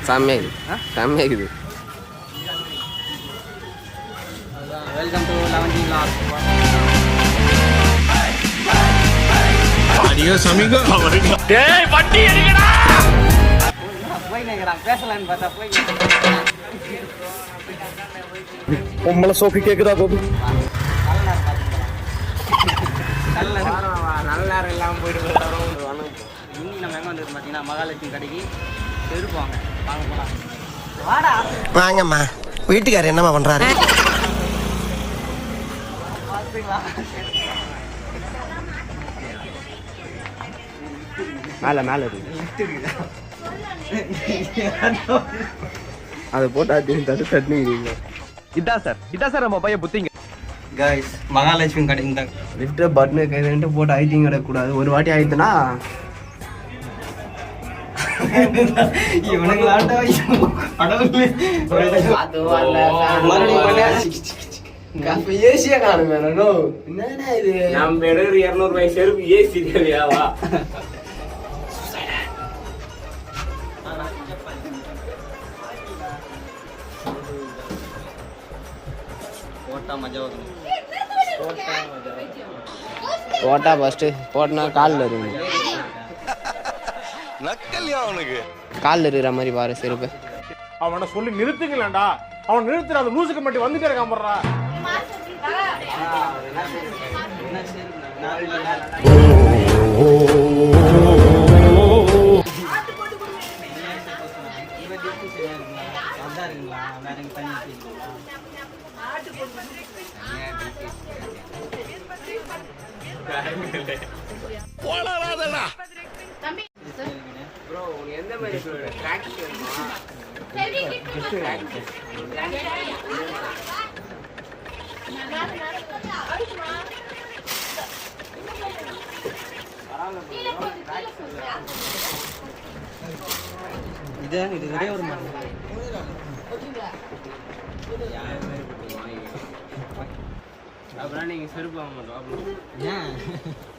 செம்மையாக்குது. Welcome to 11 vlog. Adios amigo. டேய் வண்டி எடுங்கடா. போய் நேங்கறான் பேசலாம்னு பார்த்தா போய் உம்மல சோஃபி கேக்குதா பாபு? நல்ல நேரம் இல்லாமல் போயிட்டு இன்னும் நம்ம எங்கே வந்துருக்கு பார்த்தீங்கன்னா மகாலட்சுமி கடைக்கு செருப்பாங்க வாங்க போகலாம். வாடா வாங்கம்மா. வீட்டுக்காரர் என்னம்மா பண்றாரு? மேலே மேலே இருக்கு. அதை போட்டா தட்டு தட்டுனீங்க. இதான் சார் நம்ம பையன் புத்திங்க. கைஸ் மகாலட்சுமி கடைக்கு தான் லிஃப்ட் பட்டனு கைட்டு போட்டு ஆயிட்டிங் கிடக்கூடாது. ஒரு வாட்டி ஆயிடுச்சுன்னா இவனுக்கு ஏசியா காணுமே. என்னடா இது? நம்ம 200 ரூபாய் செருப்பு ஏசி தேவையாவா? போட்டா ஃபர்ஸ்ட் போட்டனா காலில் இருக்கு. நக்கல்யா அவனுக்கு. காலில் இருக்கிற மாதிரி பாரு செருப்பு. அவனை சொல்லி நிறுத்துங்களேன்டா. அவன் நிறுத்துற அந்த லூசுக்கு மட்டும் வந்துட்டே இருக்கான் போடுறா. ப்ரோ எந்த மாதிரி ட்ராக் இது ஒரே ஒரு மாதிரி அப்புறம் நீங்க செருப்பு வாங்க மாட்டோம்.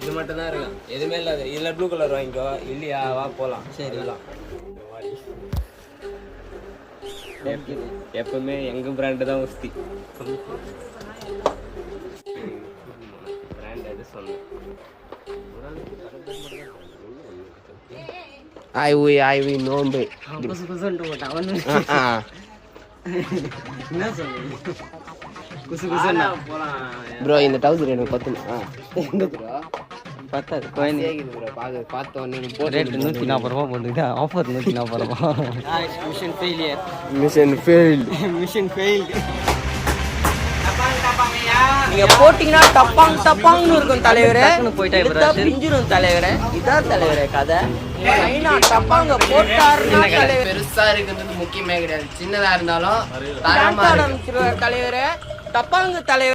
இது மட்டும் தான் இருக்கும், எதுவுமே இல்லாது. இதுல ப்ளூ கலர் வாங்கிக்கோ. இல்லையா வா போலாம். சரி எப்பவுமே எங்க பிராண்டு தான் உஸ்தி. பிராண்ட் எது சொன்னேன். ஐ நோம்பு என்ன சொல்லுங்க குசு குசுன்னா ப்ரோ. இந்த டவுசர் எனக்கு பத்துமா? பத்தாது கோயினே ப்ரோ. பார்த்தோம் நீங்க ரேட் 140 ரூபா போட்டுது. ஆஃபர் 140 ரூபா. Mission failure. Mission fail. நீங்க போட்டிங்கன்னா டப்பாங் டப்பாங்னு இருக்கும் தலைவரே. போயிட்டா பிஞ்சிரும் தலைவரே. இதான் தலைவரே கதை. ஐனா டப்பாங்க போட்டாருன்னா தலைவரே. பெருசா இருக்கிறது முக்கியமே கிடையாது. சின்னதா இருந்தாலும் தலைவரே டப்பாங்க தலைவர்.